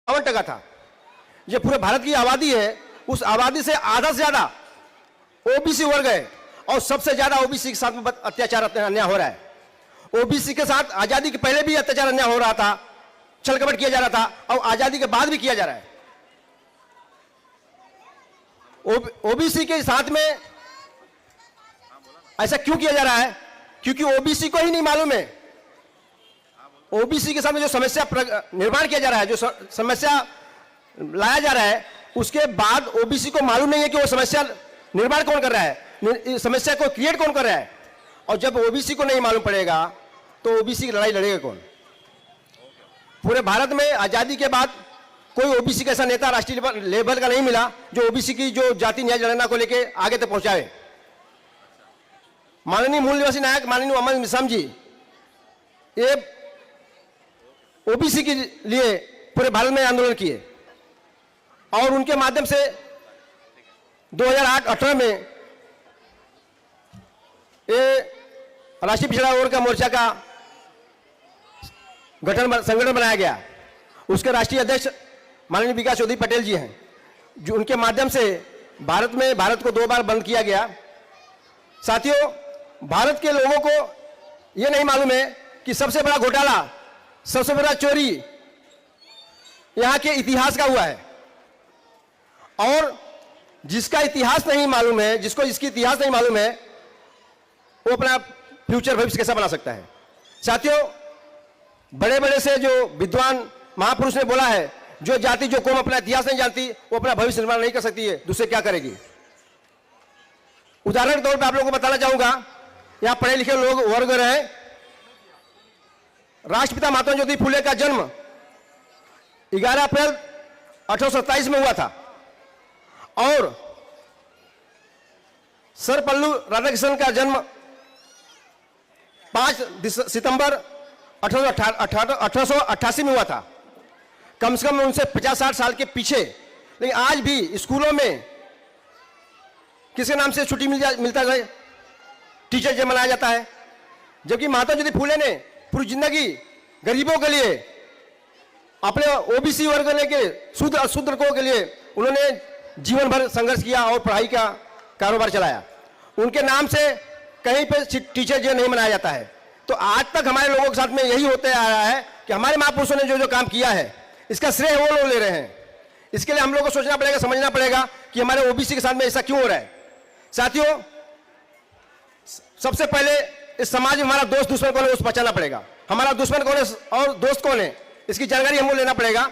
52% था। ये पूरे भारत की आबादी है, उस आबादी से आधा से ज्यादा ओबीसी वर्ग है और सबसे ज्यादा ओबीसी के साथ में अत्याचार अन्याय हो रहा है। ओबीसी के साथ आजादी के पहले भी अत्याचार अन्याय हो रहा था, छल कपट किया जा रहा था और आजादी के बाद भी किया जा रहा है। ओबीसी के साथ में ऐसा क्यों किया जा रहा है? क्योंकि ओबीसी को ही नहीं मालूम है, ओबीसी के साथ में जो समस्या निर्माण किया जा रहा है, जो समस्या लाया जा रहा है, उसके बाद ओबीसी को मालूम नहीं है कि वो समस्या निर्माण कौन कर रहा है, समस्या को क्रिएट कौन कर रहा है। और जब ओबीसी को नहीं मालूम पड़ेगा तो ओबीसी की लड़ाई लड़ेगा कौन? पूरे भारत में आजादी के बाद कोई ओबीसी का ऐसा नेता राष्ट्रीय लेवल का नहीं मिला जो ओबीसी की जो जाति न्याय जनगणना को लेके आगे तक पहुंचाए। माननीय मूल निवासी नायक माननीय अमर मिश्राम जी ये ओबीसी के लिए पूरे भारत में आंदोलन किए और उनके माध्यम से 2008-18 में ये राष्ट्रीय पिछड़ा वर्ग का मोर्चा का संगठन बनाया गया। उसके राष्ट्रीय अध्यक्ष माननीय विकास चौधरी पटेल जी हैं, जो उनके माध्यम से भारत को 2 बार बंद किया गया। साथियों, भारत के लोगों को यह नहीं मालूम है कि सबसे बड़ा घोटाला, सबसे बड़ा चोरी यहां के इतिहास का हुआ है। और जिसका इतिहास नहीं मालूम है, जिसको इसकी इतिहास नहीं मालूम है, वो अपना फ्यूचर भविष्य कैसा बना सकता है? साथियों, बड़े बड़े से जो विद्वान महापुरुष ने बोला है, जो जाति जो कौम अपना इतिहास नहीं जानती वो अपना भविष्य निर्माण नहीं कर सकती है, दूसरे क्या करेगी? उदाहरण के तौर पर आप लोगों को बताना चाहूंगा, यहां पढ़े लिखे लोग वर्ग रहे। राष्ट्रपिता महात्मा ज्योति फुले का जन्म 11 अप्रैल 1827 में हुआ था और सर्वपल्ली राधाकृष्णन का जन्म 5 सितंबर 1888 में हुआ था। कम से कम उनसे 50-60 साल के पीछे। लेकिन आज भी स्कूलों में किसके नाम से छुट्टी मिलता है? टीचर डे मनाया जाता है। जबकि महात्मा ज्योति फुले ने पूरी जिंदगी गरीबों के लिए, अपने ओबीसी वर्ग के शूद्र अशूद्रकों के लिए उन्होंने जीवन भर संघर्ष किया और पढ़ाई का कारोबार चलाया। उनके नाम से कहीं पे टीचर डे नहीं मनाया जाता है। तो आज तक हमारे लोगों के साथ में यही होते आ रहा है कि हमारे महापुरुषों ने जो जो काम किया है, इसका श्रेय वो लोग ले रहे हैं। इसके लिए हम लोग को सोचना पड़ेगा, समझना पड़ेगा कि हमारे ओबीसी के साथ में ऐसा क्यों हो रहा है। साथियों, सबसे पहले इस समाज में हमारा दोस्त दुश्मन कौन है उसको पहचानना पड़ेगा। हमारा दुश्मन कौन है और दोस्त कौन है, इसकी जानकारी हमको लेना पड़ेगा।